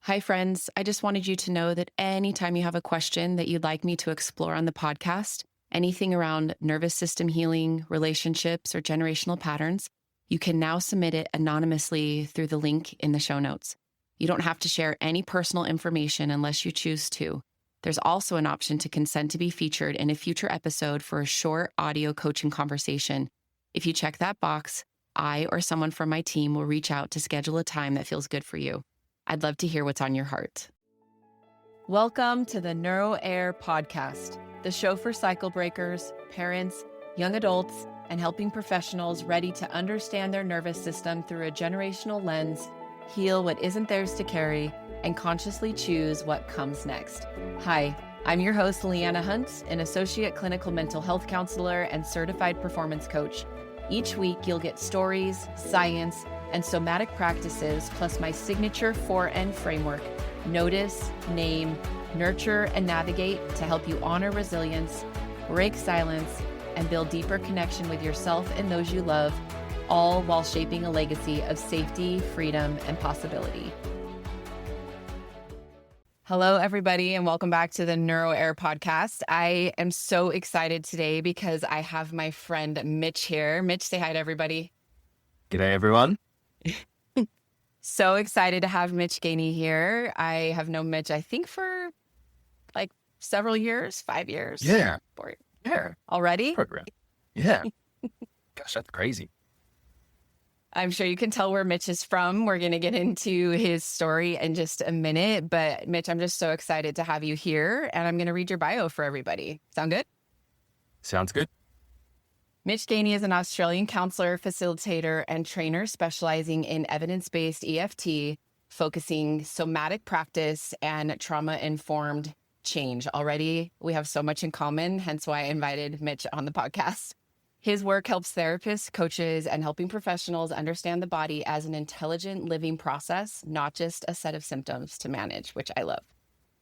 Hi, friends. I just wanted you to know that anytime you have a question that you'd like me to explore on the podcast, anything around nervous system healing, relationships, or generational patterns, you can now submit it anonymously through the link in the show notes. You don't have to share any personal information unless you choose to. There's also an option to consent to be featured in a future episode for a short audio coaching conversation. If you check that box, I or someone from my team will reach out to schedule a time that feels good for you. I'd love to hear what's on your heart. Welcome to the Neuro Air Podcast, the show for cycle breakers, parents, young adults, and helping professionals ready to understand their nervous system through a generational lens, heal what isn't theirs to carry, and consciously choose what comes next. Hi, I'm your host, Leanna Hunt, an associate clinical mental health counselor and certified performance coach. Each week, you'll get stories, science, and somatic practices, plus my signature 4N framework: notice, name, nurture, and navigate, to help you honor resilience, break silence, and build deeper connection with yourself and those you love, all while shaping a legacy of safety, freedom, and possibility. Hello, everybody, and welcome back to the Neuro Air Podcast. I am so excited today because I have my friend Mitch here. Mitch, say hi to everybody. G'day, everyone. So excited to have Mitch Gainey here. I have known Mitch, I think, for like several years, 5 years. Yeah. 4 Yeah. already. Program. Yeah. Gosh, that's crazy. I'm sure you can tell where Mitch is from. We're going to get into his story in just a minute. But Mitch, I'm just so excited to have you here. And I'm going to read your bio for everybody. Sound good? Sounds good. Mitch Gainey is an Australian counselor, facilitator, and trainer specializing in evidence-based EFT, focusing somatic practice and trauma-informed change. Already, we have so much in common, hence why I invited Mitch on the podcast. His work helps therapists, coaches, and helping professionals understand the body as an intelligent living process, not just a set of symptoms to manage, which I love.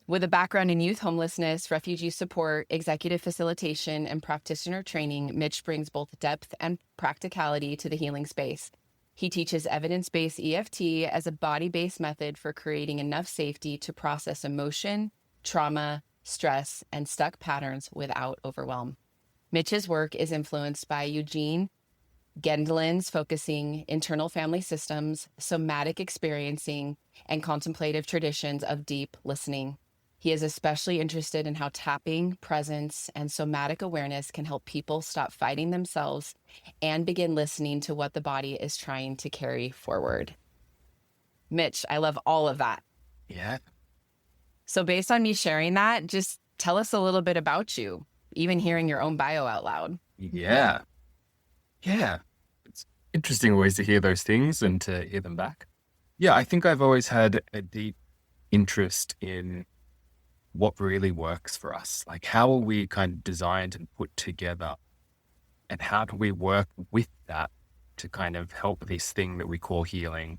With a background in youth homelessness, refugee support, executive facilitation, and practitioner training, Mitch brings both depth and practicality to the healing space. He teaches evidence-based EFT as a body-based method for creating enough safety to process emotion, trauma, stress, and stuck patterns without overwhelm. Mitch's work is influenced by Eugene Gendlin's focusing internal family systems, somatic experiencing, and contemplative traditions of deep listening. He is especially interested in how tapping, presence, and somatic awareness can help people stop fighting themselves and begin listening to what the body is trying to carry forward. Mitch, I love all of that. Yeah. So based on me sharing that, just tell us a little bit about you, even hearing your own bio out loud. Yeah. Yeah. It's interesting always to hear those things and to hear them back. Yeah, I think I've always had a deep interest in what really works for us. Like, how are we kind of designed and put together? And how do we work with that to kind of help this thing that we call healing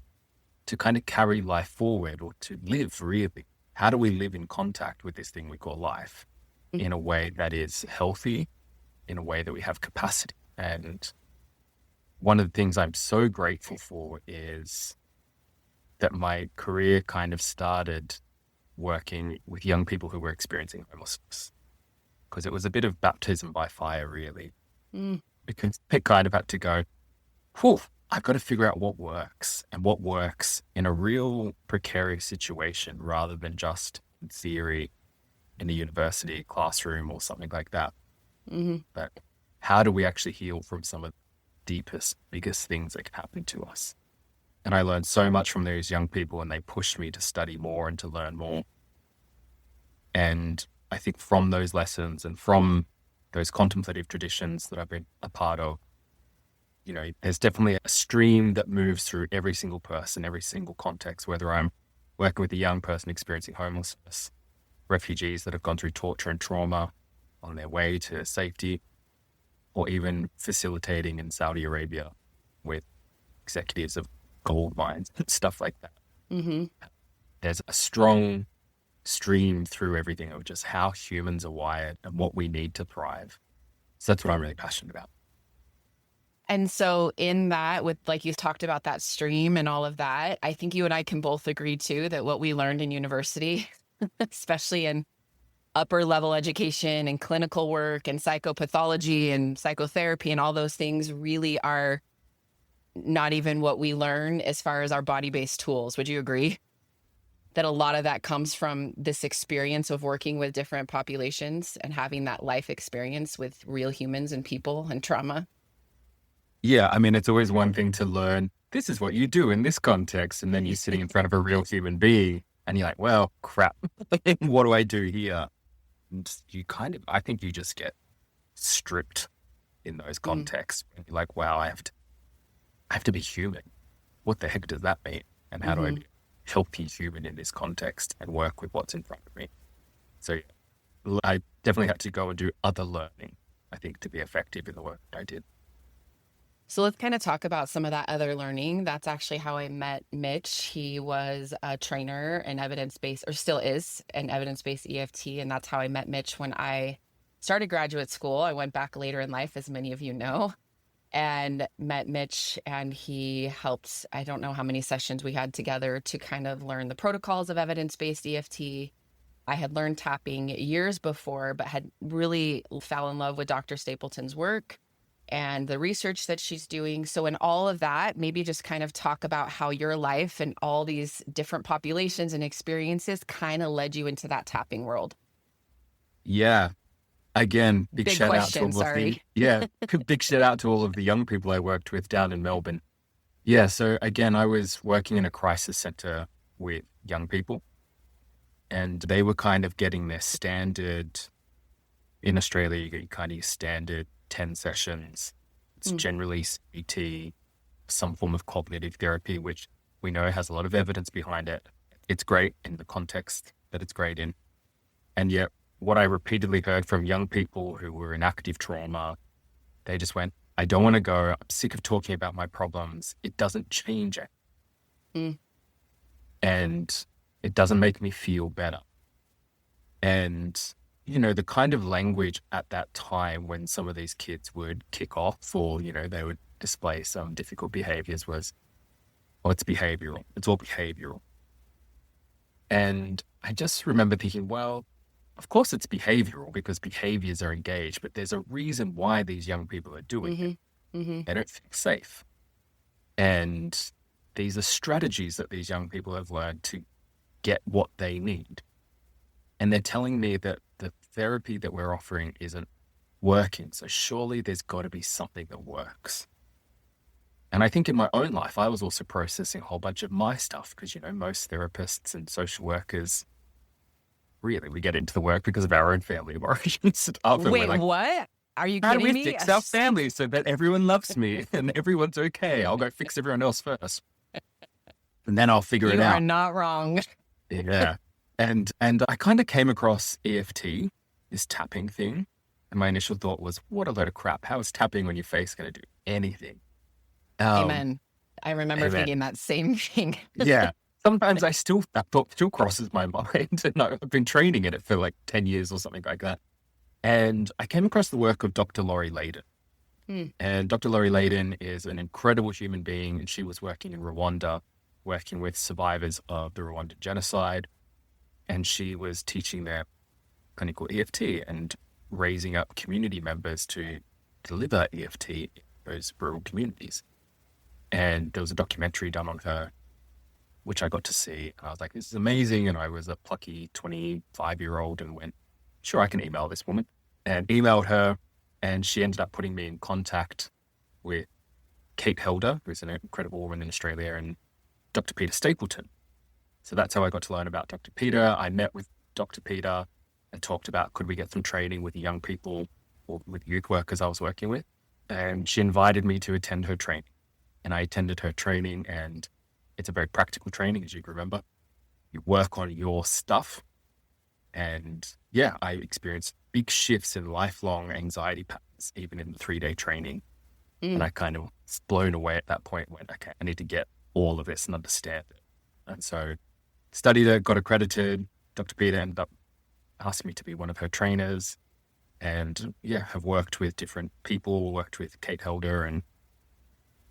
to kind of carry life forward, or to live really? How do we live in contact with this thing we call life in a way that is healthy, in a way that we have capacity? And one of the things I'm so grateful for is that my career kind of started working with young people who were experiencing homelessness, because it was a bit of baptism by fire, really. Because it kind of had to go, whew, I've got to figure out what works, and what works in a real precarious situation rather than just in theory in a university classroom or something like that. But how do we actually heal from some of the deepest, biggest things that can happen to us? And I learned so much from those young people, and they pushed me to study more and to learn more. And I think from those lessons and from those contemplative traditions that I've been a part of, you know, there's definitely a stream that moves through every single person, every single context, whether I'm working with a young person experiencing homelessness, refugees that have gone through torture and trauma on their way to safety, or even facilitating in Saudi Arabia with executives of gold mines and stuff like that. There's a strong stream through everything of just how humans are wired and what we need to thrive. So that's what I'm really passionate about. And so in that, with like you talked about that stream and all of that, I think you and I can both agree too that what we learned in university, especially in upper level education and clinical work and psychopathology and psychotherapy and all those things really are not even what we learn as far as our body-based tools. Would you agree that a lot of that comes from this experience of working with different populations and having that life experience with real humans and people and trauma? Yeah, I mean, it's always one thing to learn, this is what you do in this context. And then you're sitting in front of a real human being and you're like, well, crap, what do I do here? And you kind of, I think you just get stripped in those Mm, contexts. And you're like, wow, I have to be human. What the heck does that mean? And how do I mhm. be a healthy human in this context and work with what's in front of me? So yeah, I definitely had to go and do other learning, I think, to be effective in the work I did. So let's kind of talk about some of that other learning. That's actually how I met Mitch. He was a trainer in evidence-based, or still is, in evidence-based EFT. And that's how I met Mitch when I started graduate school. I went back later in life, as many of you know, and met Mitch. And he helped, I don't know how many sessions we had together to kind of learn the protocols of evidence-based EFT. I had learned tapping years before, but had really fell in love with Dr. Stapleton's work and the research that she's doing. So, in all of that, maybe just kind of talk about how your life and all these different populations and experiences kind of led you into that tapping world. Yeah. Again, big Big shout out to question. all of the, Sorry. yeah, big shout out to all of the young people I worked with down in Melbourne. Yeah. So again, I was working in a crisis center with young people and they were kind of getting their standard in Australia, you get your kind of your standard 10 sessions. It's Mm, generally CBT, some form of cognitive therapy, which we know has a lot of evidence behind it. It's great in the context that it's great in. And yet, what I repeatedly heard from young people who were in active trauma, they just went, I don't want to go. I'm sick of talking about my problems. It doesn't change it. mm, And it doesn't make me feel better. And, you know, the kind of language at that time when some of these kids would kick off or, you know, they would display some difficult behaviors was, oh, it's behavioral. It's all behavioral. And I just remember thinking, well, of course it's behavioral because behaviors are engaged, but there's a reason why these young people are doing it. mm-hmm, mm-hmm, They don't feel safe. And these are strategies that these young people have learned to get what they need. And they're telling me that the therapy that we're offering isn't working. So surely there's got to be something that works. And I think in my own life, I was also processing a whole bunch of my stuff because, you know, most therapists and social workers, really, we get into the work because of our own family of origin stuff. And we're Wait, like, what? Are you how do kidding we me? fix our family so that everyone loves me and everyone's okay? I'll go fix everyone else first. And then I'll figure it You are out. not wrong. Yeah. And I kind of came across EFT, this tapping thing. And my initial thought was, what a load of crap. How is tapping on your face going to do anything? Um, Amen. I remember Amen. thinking that same thing. Yeah. Sometimes that thought still crosses my mind. And I've been training in it for like 10 years or something like that. And I came across the work of Dr. Laurie Layden. Hmm, And Dr. Laurie Layden is an incredible human being. And she was working in Rwanda, working with survivors of the Rwandan genocide. And she was teaching their clinical EFT and raising up community members to deliver EFT in those rural communities. And there was a documentary done on her, which I got to see. And I was like, this is amazing. And I was a plucky 25-year-old and went, sure, I can email this woman. And emailed her. And she ended up putting me in contact with Kate Helder, who's an incredible woman in Australia, and Dr. Peter Stapleton. So that's how I got to learn about Dr. Peter. I met with Dr. Peter and talked about, could we get some training with young people or with youth workers I was working with? And she invited me to attend her training. And I attended her training, and it's a very practical training, as you can remember. You work on your stuff. And yeah, I experienced big shifts in lifelong anxiety patterns, even in the 3-day training. And mm. I kind of was blown away at that point, went, okay, I need to get all of this and understand it. And so studied it, got accredited. Dr. Peter ended up asking me to be one of her trainers. And yeah, have worked with different people, worked with Kate Helder and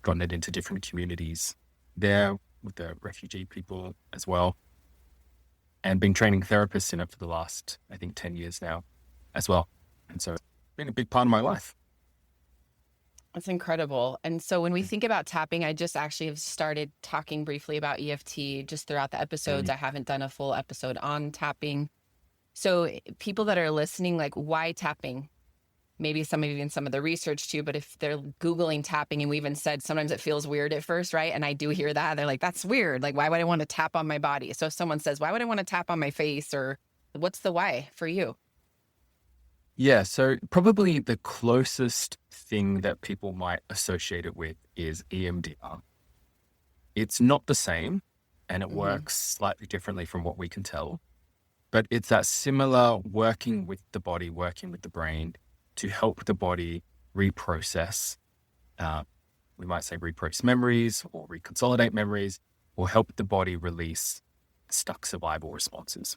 gotten it into different communities there with the refugee people as well, and been training therapists in it for the last, I think, 10 years now as well. And so it's been a big part of my life. That's incredible. And so when we think about tapping, I just actually have started talking briefly about EFT just throughout the episodes. I haven't done a full episode on tapping. So people that are listening, like, why tapping? Maybe even some of the research too, but if they're Googling tapping, and we even said sometimes it feels weird at first, right? And I do hear that. They're like, that's weird. Like, why would I want to tap on my body? So if someone says, why would I want to tap on my face? Or what's the why for you? Yeah, so probably the closest thing that people might associate it with is EMDR. It's not the same, and it works slightly differently from what we can tell, but it's that similar working with the body, working with the brain to help the body reprocess. We might say reprocess memories or reconsolidate memories, or help the body release stuck survival responses.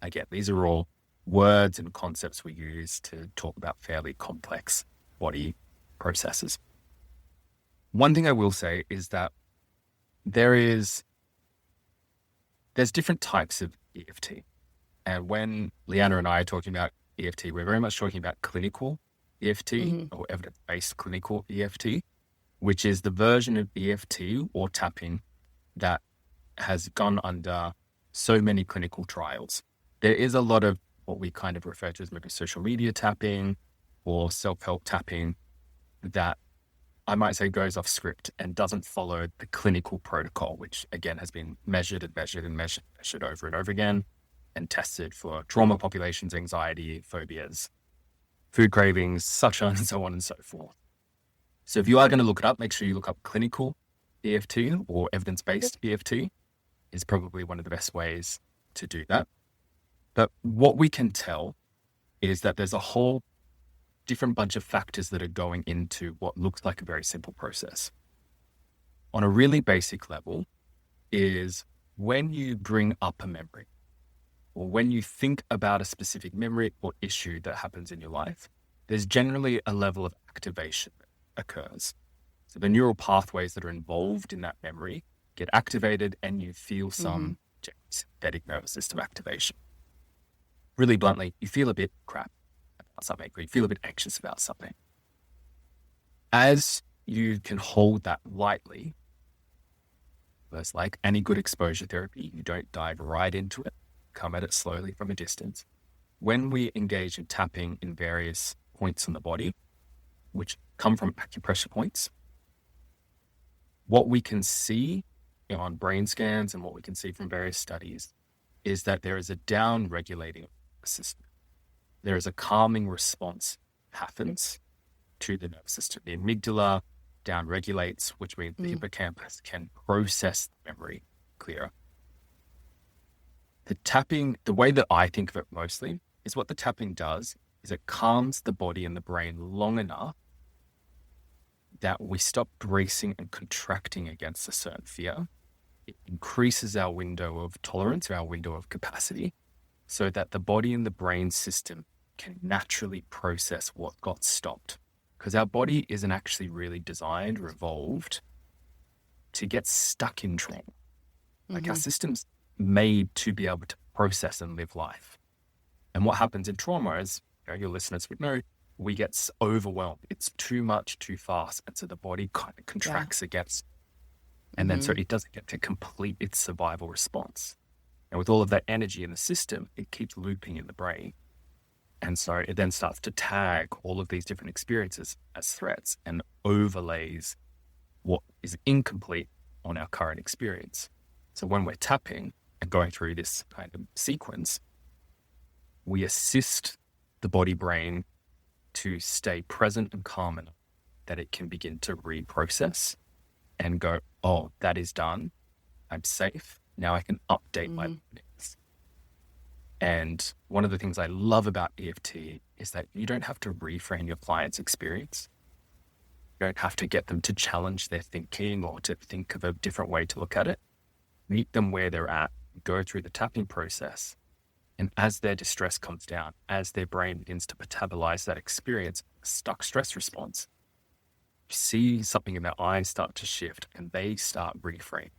Again, these are all words and concepts we use to talk about fairly complex body processes. One thing I will say is that there's different types of EFT. And when Leanna and I are talking about EFT, we're very much talking about clinical EFT or evidence-based clinical EFT, which is the version of EFT or tapping that has gone under so many clinical trials. There is a lot of what we kind of refer to as maybe social media tapping or self-help tapping that I might say goes off script and doesn't follow the clinical protocol, which again has been measured over and over again and tested for trauma populations, anxiety, phobias, food cravings, such on and so on and so forth. So if you are going to look it up, make sure you look up clinical EFT or evidence-based EFT is probably one of the best ways to do that. But what we can tell is that there's a whole different bunch of factors that are going into what looks like a very simple process. On a really basic level is when you bring up a memory or when you think about a specific memory or issue that happens in your life, there's generally a level of activation that occurs. So the neural pathways that are involved in that memory get activated and you feel some sympathetic nervous system activation. Really bluntly, you feel a bit crap about something, or you feel a bit anxious about something. As you can hold that lightly, it's like any good exposure therapy, you don't dive right into it, come at it slowly from a distance. When we engage in tapping in various points on the body, which come from acupressure points, what we can see on brain scans and what we can see from various studies is that there is a down-regulating system. There is a calming response happens to the nervous system. The amygdala down-regulates, which means the hippocampus can process the memory clearer. The tapping, the way that I think of it mostly, is what the tapping does is it calms the body and the brain long enough that we stop bracing and contracting against a certain fear. It increases our window of tolerance, our window of capacity, so that the body and the brain system can naturally process what got stopped. Because our body isn't actually really designed or evolved to get stuck in trauma. Like our system's made to be able to process and live life. And what happens in trauma is, your listeners would know, we get overwhelmed. It's too much, too fast. And so the body kind of contracts against, and then so it doesn't get to complete its survival response. And with all of that energy in the system, it keeps looping in the brain. And so it then starts to tag all of these different experiences as threats and overlays what is incomplete on our current experience. So when we're tapping and going through this kind of sequence, we assist the body brain to stay present and calm enough that it can begin to reprocess and go, oh, that is done. I'm safe. Now I can update my learnings. And one of the things I love about EFT is that you don't have to reframe your client's experience. You don't have to get them to challenge their thinking or to think of a different way to look at it. Meet them where they're at, go through the tapping process. And as their distress comes down, as their brain begins to metabolize that experience, stuck stress response, see something in their eyes start to shift and they start reframing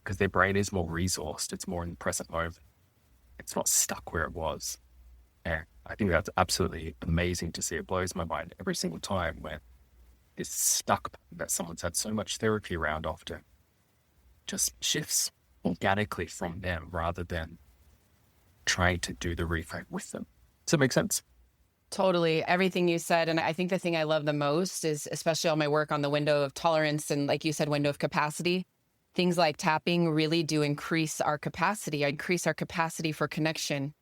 because their brain is more resourced. It's more in the present moment. It's not stuck where it was. And I think that's absolutely amazing to see. It blows my mind every single time when this stuck that someone's had so much therapy around often just shifts organically from them rather than trying to do the reframe with them. Does that make sense? Totally. Everything you said. And I think the thing I love the most is, especially all my work on the window of tolerance and, like you said, window of capacity, things like tapping really do increase our capacity for connection,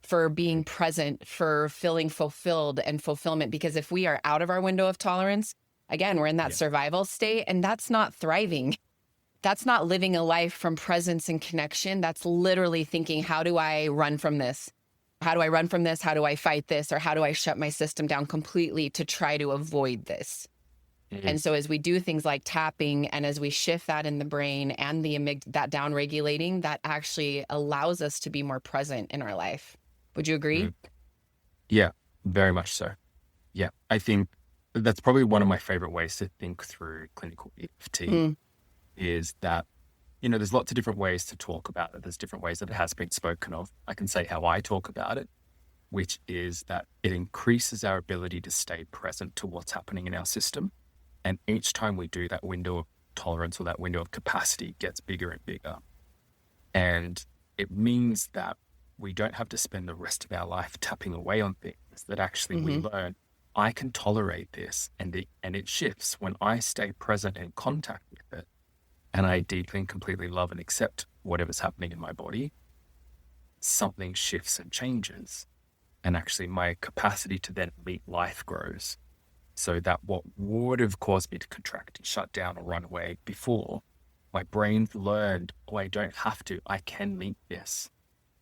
for being present, for feeling fulfilled and fulfillment. Because if we are out of our window of tolerance, again, we're in that survival state, and that's not thriving. That's not living a life from presence and connection. That's literally thinking, how do I run from this? How do I run from this? How do I fight this? Or how do I shut my system down completely to try to avoid this? And so as we do things like tapping, and as we shift that in the brain and that down regulating, that actually allows us to be more present in our life. Would you agree? Yeah, very much so. Yeah, I think that's probably one of my favorite ways to think through clinical EFT is that, there's lots of different ways to talk about it. There's different ways that it has been spoken of. I can say how I talk about it, which is that it increases our ability to stay present to what's happening in our system. And each time we do, that window of tolerance or that window of capacity gets bigger and bigger. And it means that we don't have to spend the rest of our life tapping away on things, that actually we learn, I can tolerate this, and it shifts when I stay present in contact with it. And I deeply and completely love and accept whatever's happening in my body, something shifts and changes. And actually my capacity to then meet life grows. So that what would have caused me to contract and shut down or run away before, my brain's learned, I don't have to, I can meet this.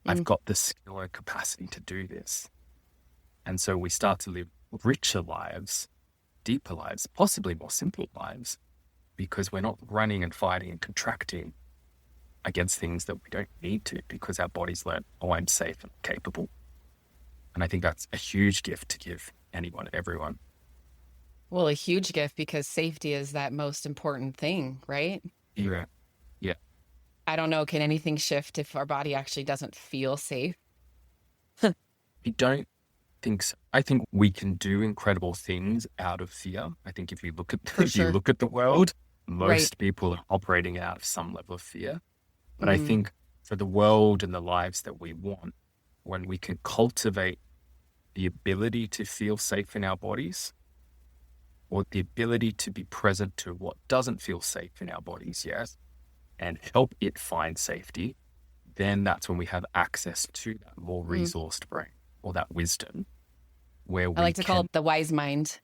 I've got the skill and capacity to do this. And so we start to live richer lives, deeper lives, possibly more simple lives, because we're not running and fighting and contracting against things that we don't need to, because our bodies learn, I'm safe and capable. And I think that's a huge gift to give anyone and everyone. Well, a huge gift, because safety is that most important thing, right? Yeah. Yeah. I don't know. Can anything shift if our body actually doesn't feel safe? I don't think so. I think we can do incredible things out of fear. I think if you look at you look at the world, most people are operating out of some level of fear. But I think for the world and the lives that we want, when we can cultivate the ability to feel safe in our bodies, or the ability to be present to what doesn't feel safe in our bodies yet, and help it find safety, then that's when we have access to that more resourced brain or that wisdom, where I like to call it the wise mind.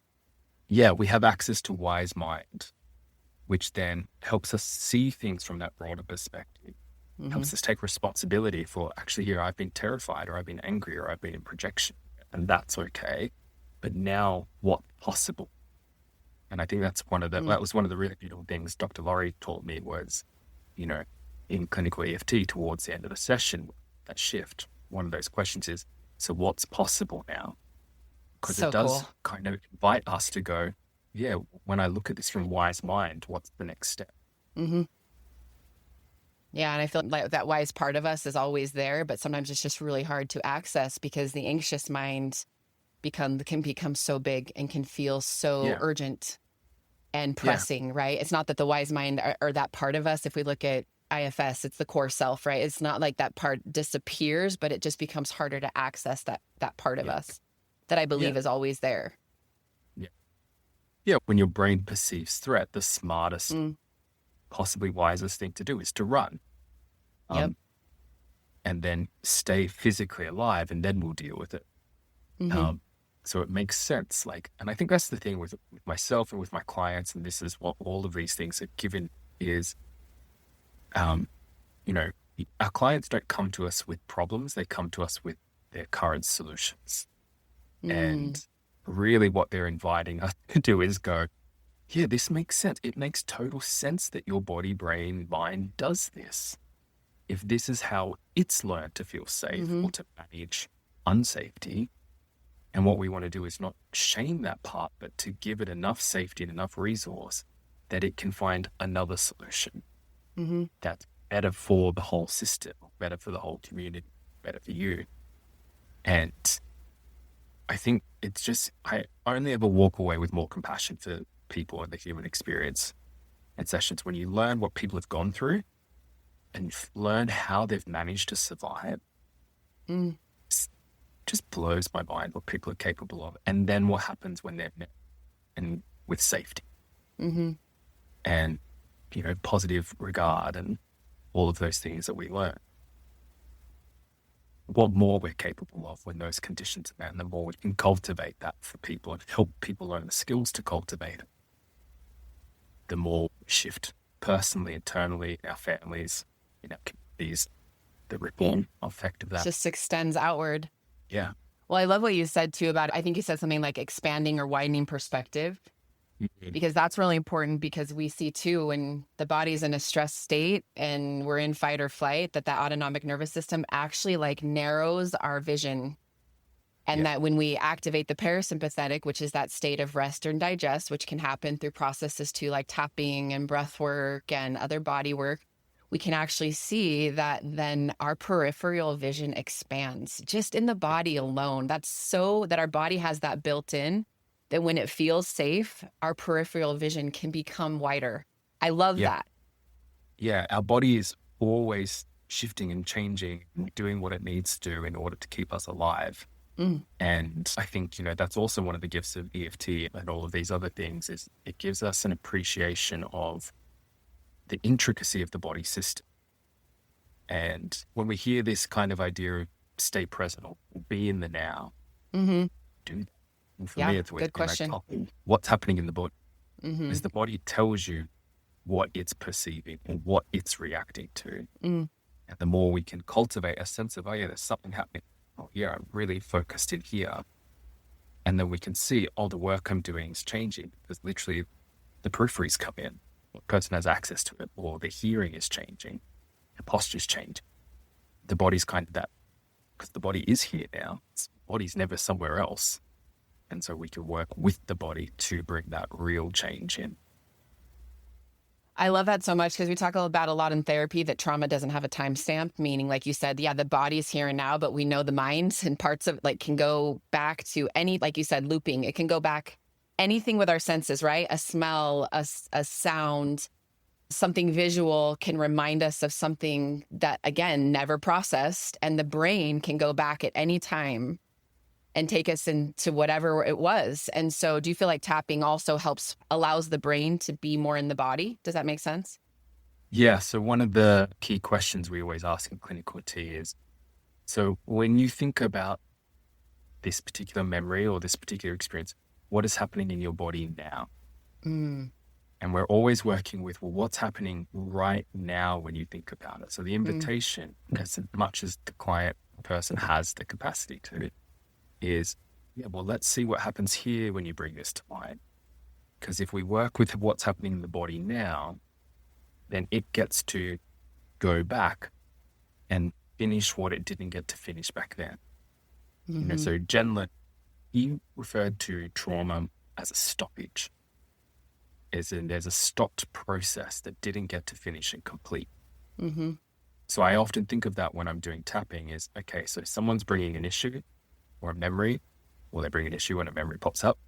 Yeah, we have access to wise mind, which then helps us see things from that broader perspective, helps us take responsibility for, actually, here, I've been terrified, or I've been angry, or I've been in projection, and that's okay. But now what's possible? And I think that's that was one of the really beautiful things Dr. Laurie taught me was, in clinical EFT towards the end of the session, that shift, one of those questions is, so what's possible now? Because it does kind of invite us to go, yeah, when I look at this from wise mind, what's the next step? Yeah, and I feel like that wise part of us is always there, but sometimes it's just really hard to access because the anxious mind can become so big and can feel so urgent and pressing, right? It's not that the wise mind or that part of us, if we look at IFS, it's the core self, right? It's not like that part disappears, but it just becomes harder to access that part of us that I believe is always there. Yeah, when your brain perceives threat, the smartest, possibly wisest thing to do is to run. And then stay physically alive, and then we'll deal with it. So it makes sense. And I think that's the thing with myself and with my clients, and this is what all of these things are given is, our clients don't come to us with problems. They come to us with their current solutions. And really what they're inviting us to do is go, yeah, this makes sense. It makes total sense that your body, brain, mind does this. If this is how it's learned to feel safe or to manage unsafety, And what we want to do is not shame that part, but to give it enough safety and enough resource that it can find another solution that's better for the whole system, better for the whole community, better for you. And I think it's just, I only ever walk away with more compassion for people and the human experience and sessions when you learn what people have gone through and learn how they've managed to survive. Just blows my mind what people are capable of. And then what happens when they're met and with safety and, positive regard and all of those things that we learn. What more we're capable of when those conditions are met, and the more we can cultivate that for people and help people learn the skills to cultivate it, the more we shift personally, internally, in our families, in our communities, the ripple effect of that. It just extends outward. Yeah. Well, I love what you said too about, I think you said something like expanding or widening perspective, because that's really important, because we see too, when the body's in a stress state and we're in fight or flight, that autonomic nervous system actually like narrows our vision. And that when we activate the parasympathetic, which is that state of rest and digest, which can happen through processes too, like tapping and breath work and other body work, we can actually see that then our peripheral vision expands just in the body alone. That's so that our body has that built in, that when it feels safe, our peripheral vision can become wider. I love that. Yeah, our body is always shifting and changing, doing what it needs to do in order to keep us alive. And I think, that's also one of the gifts of EFT and all of these other things, is it gives us an appreciation of the intricacy of the body system. And when we hear this kind of idea of stay present or be in the now, do that. And for me, it's always good question. like, what's happening in the body? Because the body tells you what it's perceiving or what it's reacting to. And the more we can cultivate a sense of, there's something happening. Oh, yeah, I'm really focused in here. And then we can see, the work I'm doing is changing, because literally the peripheries come in. The person has access to it, or the hearing is changing, the posture's changing. The body's kind of that, because the body is here now. The body's never somewhere else. And so we can work with the body to bring that real change in. I love that so much, because we talk about a lot in therapy that trauma doesn't have a timestamp, meaning, like you said, the body's here and now, but we know the minds and parts of can go back to any, like you said, looping. It can go back anything with our senses, right? A smell, a sound, something visual can remind us of something that, again, never processed. And the brain can go back at any time and take us into whatever it was. And so do you feel like tapping also allows the brain to be more in the body? Does that make sense? Yeah. So one of the key questions we always ask in Clinical EFT is, so when you think about this particular memory or this particular experience, what is happening in your body now? And we're always working with, what's happening right now when you think about it? So the invitation, as much as the client person has the capacity to, is, let's see what happens here when you bring this to mind. Because if we work with what's happening in the body now, then it gets to go back and finish what it didn't get to finish back then. So Jen, you referred to trauma as a stoppage. As in, there's a stopped process that didn't get to finish and complete. So I often think of that when I'm doing tapping is, okay, so someone's bringing an issue or a memory, or they bring an issue when a memory pops up,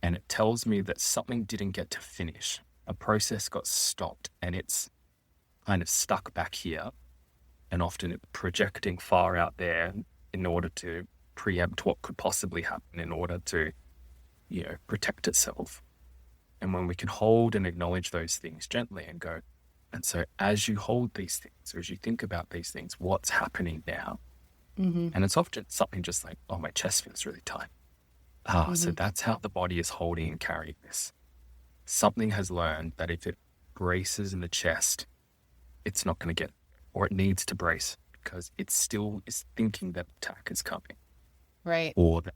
and it tells me that something didn't get to finish. A process got stopped and it's kind of stuck back here, and often it's projecting far out there in order to preempt what could possibly happen, in order to, protect itself. And when we can hold and acknowledge those things gently and go, and so as you hold these things, or as you think about these things, what's happening now? And it's often something just like, my chest feels really tight. So that's how the body is holding and carrying this. Something has learned that if it braces in the chest, it's not going to get, or it needs to brace because it still is thinking that attack is coming. Right. Or that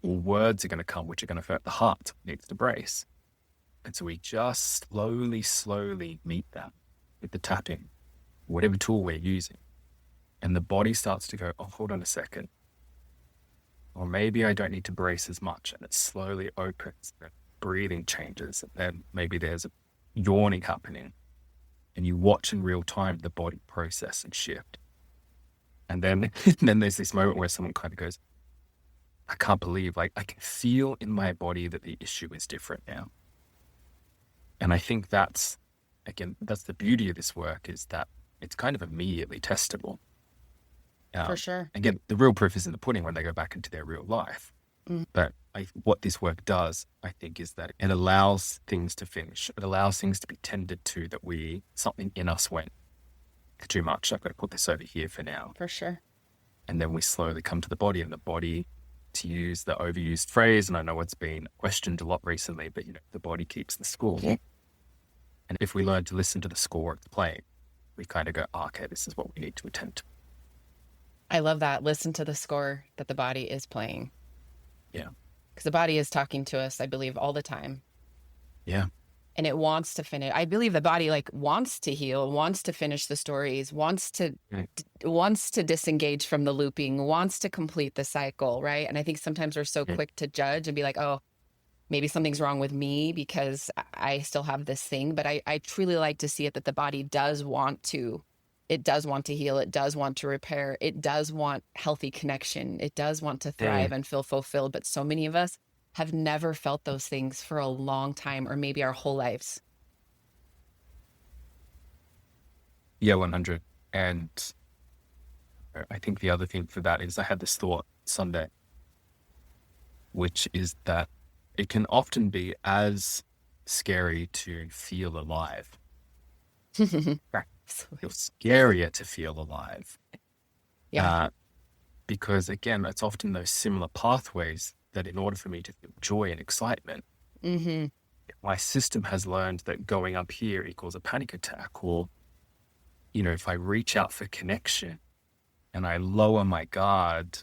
words are going to come, which are going to hurt the heart. It needs to brace. And so we just slowly meet that with the tapping, whatever tool we're using. And the body starts to go, hold on a second. Or maybe I don't need to brace as much, and it slowly opens, the breathing changes, and then maybe there's a yawning happening, and you watch in real time the body process and shift. And then, then there's this moment where someone kind of goes, I can't believe, like, I can feel in my body that the issue is different now. And I think that's, again, that's the beauty of this work, is that it's kind of immediately testable. For sure. Again, the real proof is in the pudding when they go back into their real life. Mm. But what this work does, I think, is that it allows things to finish. It allows things to be tended to, that something in us went too much. I've got to put this over here for now. For sure. And then we slowly come to the body, and the body, to use the overused phrase, and I know it's been questioned a lot recently, but the body keeps the score. Yeah. And if we learn to listen to the score it's playing, we kind of go, okay, this is what we need to attend to. I love that. Listen to the score that the body is playing. Yeah. Because the body is talking to us, I believe, all the time. Yeah. And it wants to finish. I believe the body wants to heal, wants to finish the stories, wants to disengage from the looping, wants to complete the cycle, right? And I think sometimes we're so quick to judge and be like, oh, maybe something's wrong with me because I still have this thing. But I truly like to see it that the body does want to. It does want to heal. It does want to repair. It does want healthy connection. It does want to thrive and feel fulfilled. But so many of us have never felt those things for a long time, or maybe our whole lives. Yeah, 100. And I think the other thing for that is I had this thought Sunday, which is that it can often be as scary to feel alive. It's scarier to feel alive. Yeah. Because again, it's often those similar pathways that in order for me to feel joy and excitement, my system has learned that going up here equals a panic attack. Or, if I reach out for connection and I lower my guard,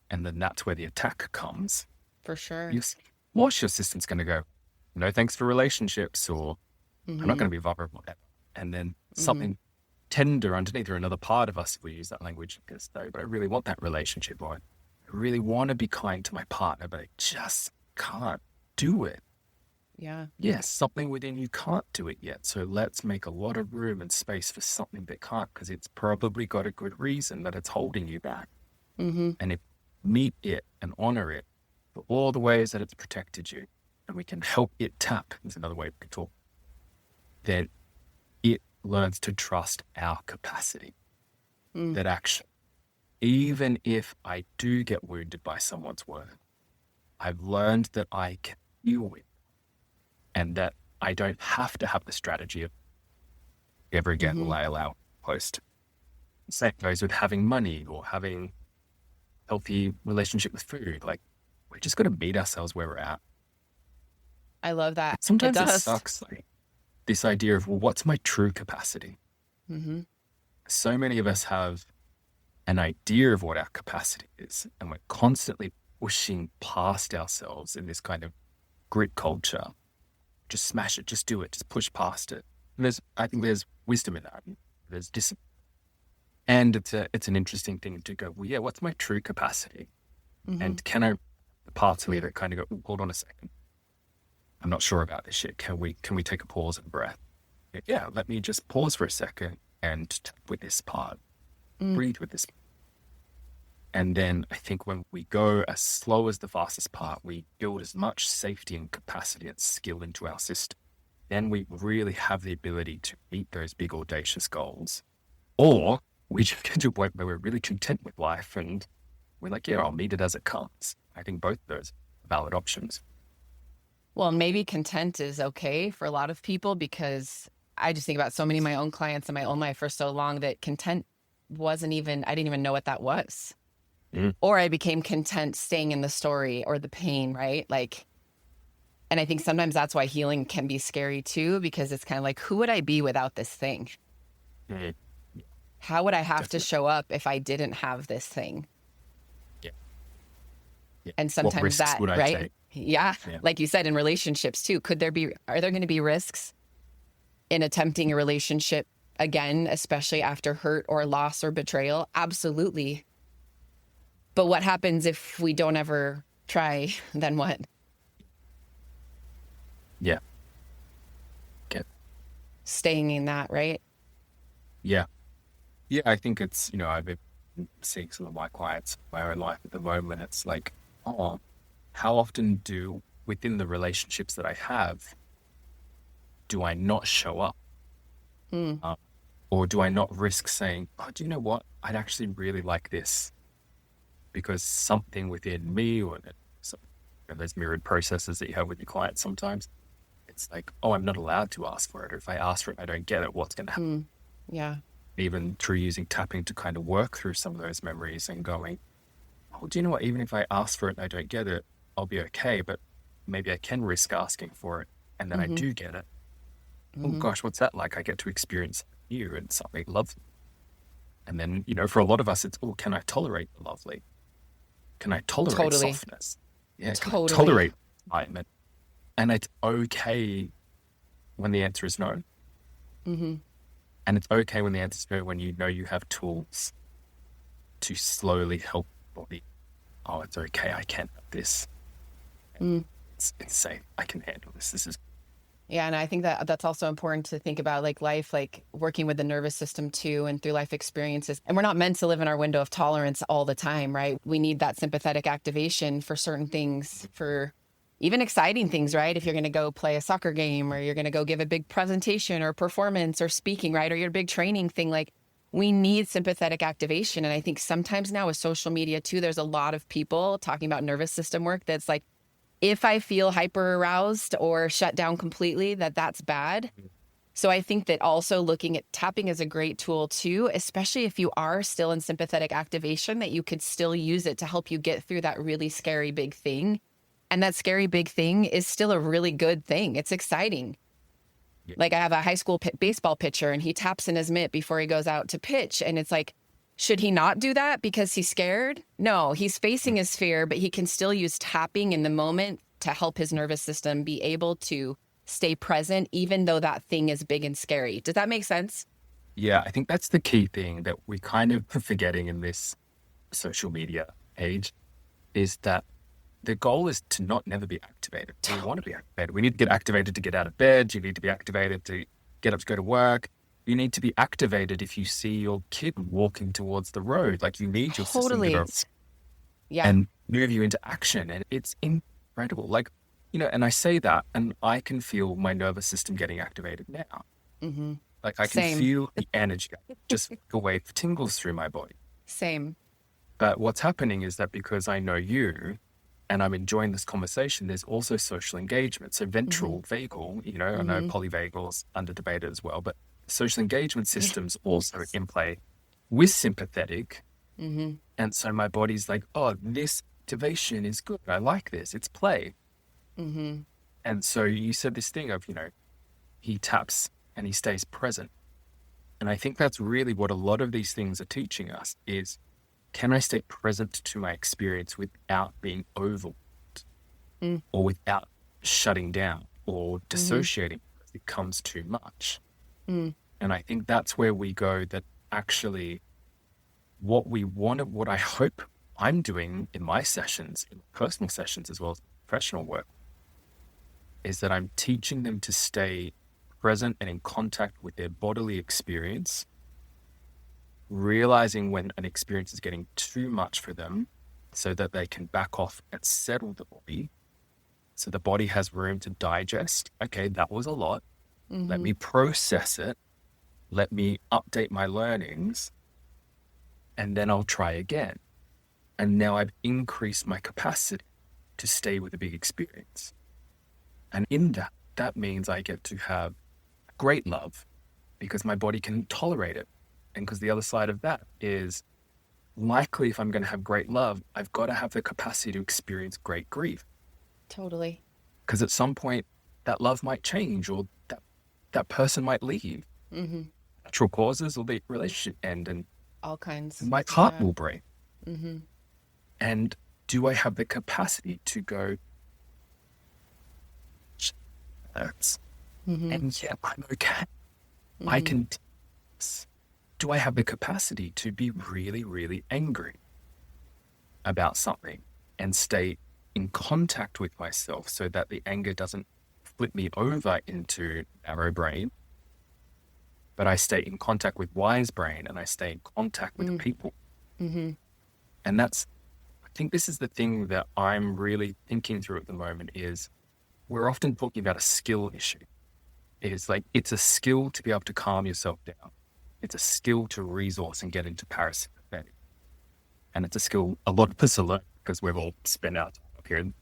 and then that's where the attack comes. For sure. Your system's going to go, no thanks for relationships, or I'm not going to be vulnerable. And then something tender underneath, or another part of us, if we use that language, goes, no, but I really want that relationship, or I really want to be kind to my partner, but I just can't do it. Yeah. Yes, something within you can't do it yet. So let's make a lot of room and space for something that can't, because it's probably got a good reason that it's holding you back. And if meet it and honor it for all the ways that it's protected you, and we can help it tap, is another way we can talk, then it learns to trust our capacity. That actually, even if I do get wounded by someone's word, I've learned that I can deal with, and that I don't have to have the strategy of ever again will I allow post. Same goes with having money or having healthy relationship with food. Like, we just got to meet ourselves where we're at. I love that. Sometimes it sucks, like this idea of, well, what's my true capacity? So many of us have an idea of what our capacity is, and we're constantly pushing past ourselves in this kind of grit culture. Just smash it, just do it, just push past it. And I think there's wisdom in that. There's discipline. And it's an interesting thing to go, well, yeah, what's my true capacity? And can I, the parts of me that kind of go, hold on a second, I'm not sure about this shit. Can we take a pause and breath? Yeah, let me just pause for a second and tap with this part, breathe with this. And then I think when we go as slow as the fastest part, we build as much safety and capacity and skill into our system. Then we really have the ability to meet those big audacious goals. Or we just get to a point where we're really content with life and we're like, yeah, I'll meet it as it comes. I think both of those are valid options. Well, maybe content is okay for a lot of people, because I just think about so many of my own clients in my own life for so long that content I didn't even know what that was. Or I became content staying in the story or the pain, right? And I think sometimes that's why healing can be scary too, because it's kind of like, who would I be without this thing? How would I have to show up if I didn't have this thing? Yeah. And sometimes what risks would I right? take? Yeah. Like you said, in relationships too, are there going to be risks in attempting a relationship again, especially after hurt or loss or betrayal? Absolutely. But what happens if we don't ever try? Then what? Yeah. Get. Staying in that, right? Yeah. Yeah. I think it's, I've been seeing some of my clients in my own life at the moment. It's like, oh, how often within the relationships that I have, do I not show up? Mm. Or do I not risk saying, oh, do you know what? I'd actually really like this because something within me or those mirrored processes that you have with your clients sometimes, it's like, oh, I'm not allowed to ask for it. Or if I ask for it, I don't get it. What's going to happen? Mm. Yeah. Even through using tapping to kind of work through some of those memories and going, oh, do you know what? Even if I ask for it and I don't get it, I'll be okay. But maybe I can risk asking for it. And then I do get it. Oh gosh, what's that like? I get to experience you and something lovely. And then, for a lot of us, it's, oh, can I tolerate the lovely? Can I tolerate Totally. softness? Yeah, Totally. can I tolerate excitement? And it's okay when the answer is no. Mm-hmm. And it's okay when the answer is no, when you know you have tools to slowly help the body. Oh, it's okay. I can have this. It's safe. I can handle this. This is. Yeah. And I think that that's also important to think about, like life, like working with the nervous system too, and through life experiences. And we're not meant to live in our window of tolerance all the time, right? We need that sympathetic activation for certain things, for even exciting things, right? If you're going to go play a soccer game, or you're going to go give a big presentation or performance or speaking, right? Or your big training thing, like we need sympathetic activation. And I think sometimes now with social media too, there's a lot of people talking about nervous system work that's like, if I feel hyper aroused or shut down completely, that's bad. So I think that also looking at tapping is a great tool too, especially if you are still in sympathetic activation, that you could still use it to help you get through that really scary big thing. And that scary big thing is still a really good thing. It's exciting. Yeah. Like I have a high school baseball pitcher, and he taps in his mitt before he goes out to pitch. And it's like, should he not do that because he's scared? No, he's facing his fear, but he can still use tapping in the moment to help his nervous system be able to stay present, even though that thing is big and scary. Does that make sense? Yeah, I think that's the key thing that we kind of are forgetting in this social media age, is that the goal is to never be activated. We want to be activated. We need to get activated to get out of bed. You need to be activated to get up to go to work. You need to be activated if you see your kid walking towards the road. Like you need your system to go and move you into action. And it's incredible. Like, and I say that and I can feel my nervous system getting activated now. Mm-hmm. Like I can feel the energy just a wave of tingles through my body. Same. But what's happening is that because I know you and I'm enjoying this conversation, there's also social engagement. So ventral, vagal, I know polyvagal's under debate as well, but social engagement systems also in play with sympathetic. And so my body's like, oh, this activation is good. I like this. It's play. And so you said this thing of, he taps and he stays present. And I think that's really what a lot of these things are teaching us is, can I stay present to my experience without being overwhelmed or without shutting down or dissociating because it becomes too much? And I think that's where we go, that actually what we want, what I hope I'm doing in my sessions, in personal sessions as well as professional work, is that I'm teaching them to stay present and in contact with their bodily experience, realizing when an experience is getting too much for them so that they can back off and settle the body. So the body has room to digest. Okay, that was a lot. Let me process it. Let me update my learnings. And then I'll try again. And now I've increased my capacity to stay with a big experience. And in that means I get to have great love because my body can tolerate it. And because the other side of that is likely, if I'm going to have great love, I've got to have the capacity to experience great grief. Totally. Because at some point that love might change, or that person might leave. Natural causes, or the relationship end, and all kinds. And my heart will break. And do I have the capacity to go, hurts, and yeah, I'm okay. I can do this. Do I have the capacity to be really, really angry? about something and stay in contact with myself so that the anger doesn't flip me over into narrow brain, but I stay in contact with wise brain and I stay in contact with people. Mm-hmm. And I think this is the thing that I'm really thinking through at the moment is we're often talking about a skill issue. It's like, it's a skill to be able to calm yourself down. It's a skill to resource and get into parasympathetic. And it's a skill a lot of us are learning because we've all spent our time up here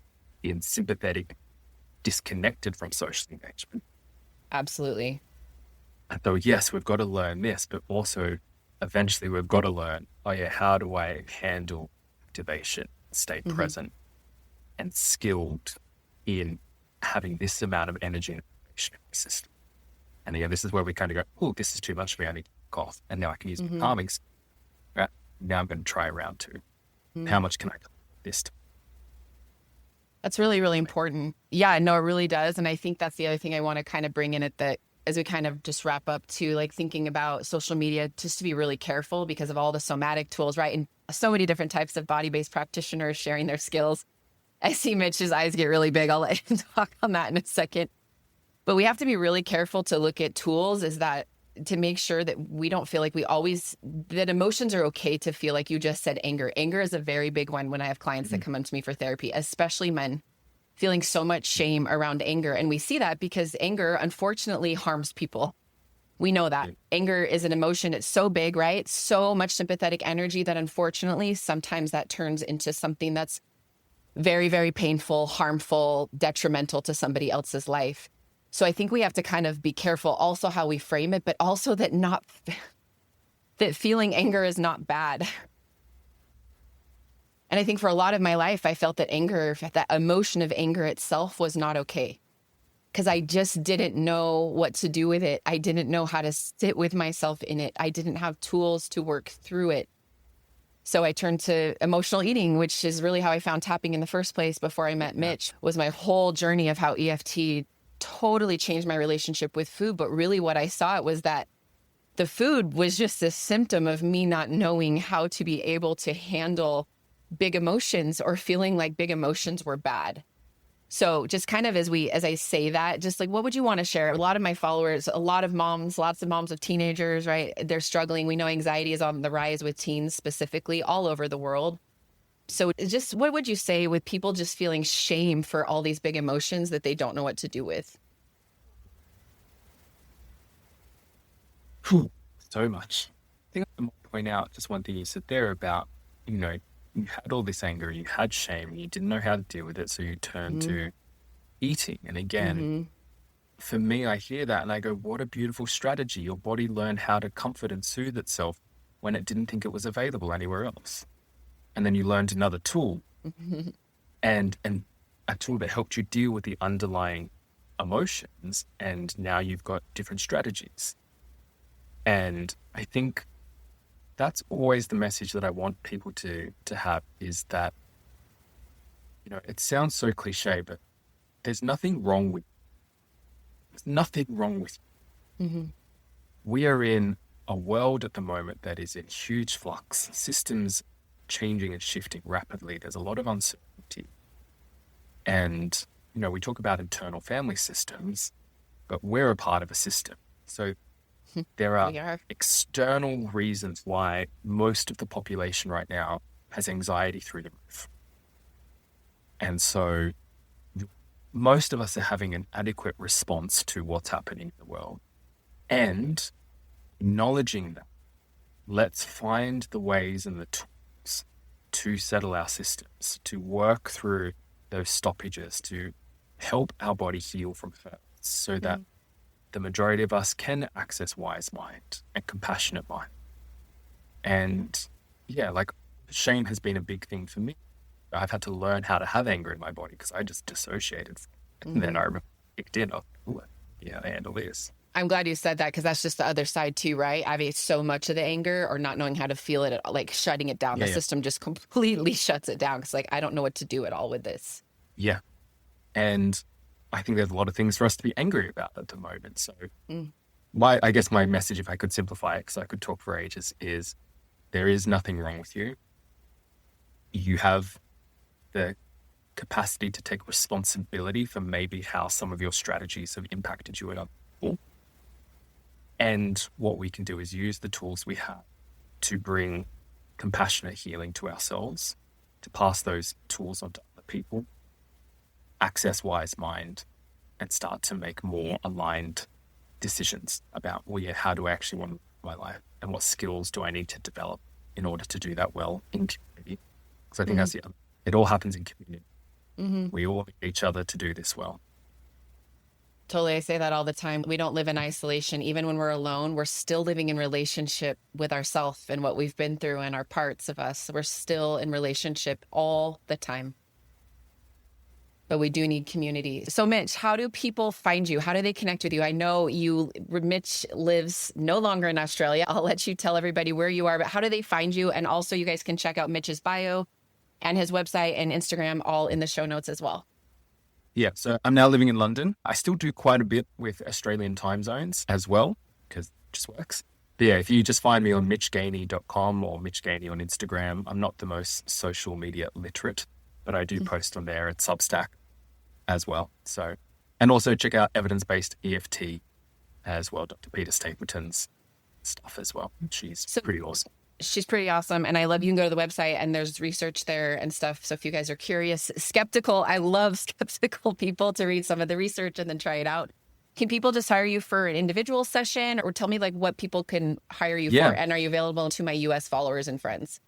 in sympathetic, disconnected from social engagement. Absolutely. And so, yes, we've got to learn this, but also eventually we've got to learn, how do I handle activation, stay present and skilled in having this amount of energy and information in my system. And again, this is where we kind of go, oh, this is too much for me. I need to cough. And now I can use my calming. Right? Now I'm going to try round 2. How much can I calm this time? That's really, really important. Yeah, no, it really does. And I think that's the other thing I want to kind of bring in as we kind of just wrap up to like thinking about social media, just to be really careful because of all the somatic tools, right? And so many different types of body-based practitioners sharing their skills. I see Mitch's eyes get really big. I'll let him talk on that in a second. But we have to be really careful to look at tools to make sure that we don't feel like that emotions are okay to feel, like you just said, anger. Anger is a very big one when I have clients that come to me for therapy, especially men, feeling so much shame around anger. And we see that because anger, unfortunately, harms people. We know that. Anger is an emotion. It's so big, right? So much sympathetic energy that unfortunately, sometimes that turns into something that's very, very painful, harmful, detrimental to somebody else's life. So I think we have to kind of be careful also how we frame it, but also that feeling anger is not bad. And I think for a lot of my life, I felt that that emotion of anger itself was not okay because I just didn't know what to do with it. I didn't know how to sit with myself in it. I didn't have tools to work through it. So I turned to emotional eating, which is really how I found tapping in the first place before I met Mitch, was my whole journey of how EFT totally changed my relationship with food. But really what I saw was that the food was just a symptom of me not knowing how to be able to handle big emotions or feeling like big emotions were bad. So just kind of as I say that, just like, what would you want to share? A lot of my followers, lots of moms of teenagers, right? They're struggling. We know anxiety is on the rise with teens specifically all over the world. So just what would you say with people just feeling shame for all these big emotions that they don't know what to do with? So much. I think I might point out just one thing you said there about, you had all this anger, you had shame, you didn't know how to deal with it, so you turned to eating. And again, for me, I hear that and I go, what a beautiful strategy. Your body learned how to comfort and soothe itself when it didn't think it was available anywhere else. And then you learned another tool and a tool that helped you deal with the underlying emotions. And now you've got different strategies. And I think that's always the message that I want people to have is that, it sounds so cliche, but there's nothing wrong with you. We are in a world at the moment that is in huge flux, systems changing and shifting rapidly. There's a lot of uncertainty. And, we talk about internal family systems, but we're a part of a system. So there are external reasons why most of the population right now has anxiety through the roof. And so most of us are having an adequate response to what's happening in the world. And acknowledging that, let's find the ways and the tools to settle our systems, to work through those stoppages, to help our body heal from hurt so that the majority of us can access wise mind and compassionate mind. And shame has been a big thing for me. I've had to learn how to have anger in my body because I just dissociated. And then I kicked in. I handle this. I'm glad you said that because that's just the other side too, right? I mean, so much of the anger or not knowing how to feel it, like shutting it down. The system just completely shuts it down because I don't know what to do at all with this. Yeah. And I think there's a lot of things for us to be angry about at the moment. So I guess my message, if I could simplify it, because I could talk for ages, is there is nothing wrong with you. you have the capacity to take responsibility for maybe how some of your strategies have impacted you at other people. And what we can do is use the tools we have to bring compassionate healing to ourselves, to pass those tools on to other people, access wise mind, and start to make more aligned decisions about, well, yeah, how do I actually want to live my life, and what skills do I need to develop in order to do that well in community? Because I think that's the other. It all happens in community. We all need each other to do this well. Totally. I say that all the time. We don't live in isolation. Even when we're alone, we're still living in relationship with ourselves and what we've been through and our parts of us. We're still in relationship all the time. But we do need community. So Mitch, how do people find you? How do they connect with you? I know Mitch lives no longer in Australia. I'll let you tell everybody where you are, but how do they find you? And also you guys can check out Mitch's bio and his website and Instagram all in the show notes as well. Yeah, so I'm now living in London. I still do quite a bit with Australian time zones as well, because it just works. But yeah, if you just find me on mitchgainey.com or Mitch Gainey on Instagram, I'm not the most social media literate, but I do post on there at Substack as well. So, and also check out evidence-based EFT as well, Dr. Peter Stapleton's stuff as well. She's pretty awesome. She's pretty awesome. And I love, you can go to the website and there's research there and stuff. So if you guys are curious, skeptical, I love skeptical people to read some of the research and then try it out. Can people just hire you for an individual session, or tell me like what people can hire you for? And are you available to my US followers and friends?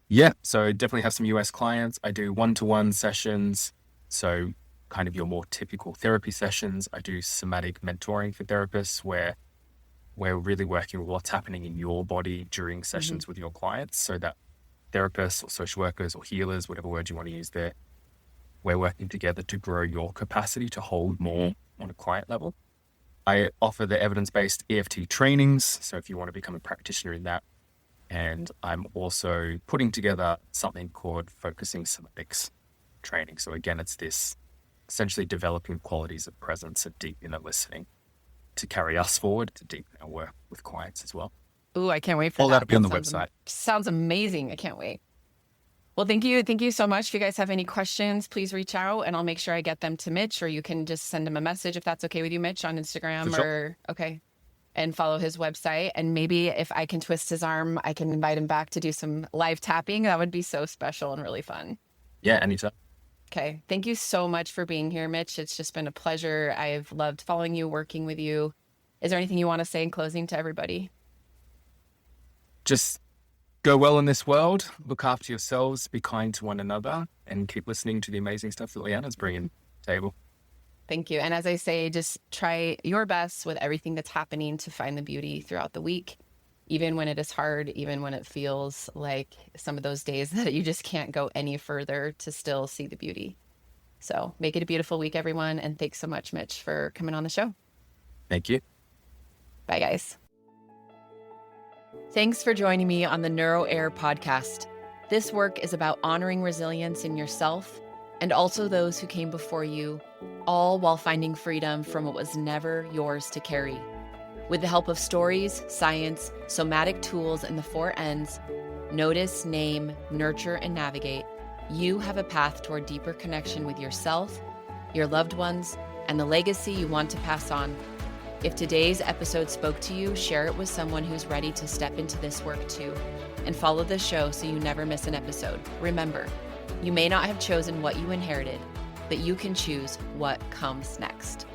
Yeah. So I definitely have some US clients. I do one-to-one sessions. So kind of your more typical therapy sessions. I do somatic mentoring for therapists, where we're really working with what's happening in your body during sessions with your clients, so that therapists or social workers or healers, whatever word you want to use there, we're working together to grow your capacity to hold more on a client level. I offer the evidence-based EFT trainings, so if you want to become a practitioner in that. And I'm also putting together something called Focusing Somatics training. So again, it's this essentially developing qualities of presence and deep inner listening to carry us forward to deepen our work with clients as well. Ooh, I can't wait for all that. That'll be on the website. Sounds amazing. I can't wait. Well, thank you. Thank you so much. If you guys have any questions, please reach out and I'll make sure I get them to Mitch, or you can just send him a message if that's okay with you, Mitch, on Instagram okay. And follow his website. And maybe if I can twist his arm, I can invite him back to do some live tapping. That would be so special and really fun. Yeah, anytime. Okay. Thank you so much for being here, Mitch. It's just been a pleasure. I've loved following you, working with you. Is there anything you want to say in closing to everybody? Just go well in this world, look after yourselves, be kind to one another, and keep listening to the amazing stuff that Leanna's bringing to the table. Thank you. And as I say, just try your best with everything that's happening to find the beauty throughout the week, even when it is hard, even when it feels like some of those days that you just can't go any further, to still see the beauty. So make it a beautiful week, everyone. And thanks so much, Mitch, for coming on the show. Thank you. Bye, guys. Thanks for joining me on the Neuro Air podcast. This work is about honoring resilience in yourself and also those who came before you, all while finding freedom from what was never yours to carry. With the help of stories, science, somatic tools, and the 4 Ns, notice, name, nurture, and navigate, you have a path toward deeper connection with yourself, your loved ones, and the legacy you want to pass on. If today's episode spoke to you, share it with someone who's ready to step into this work too, and follow the show so you never miss an episode. Remember, you may not have chosen what you inherited, but you can choose what comes next.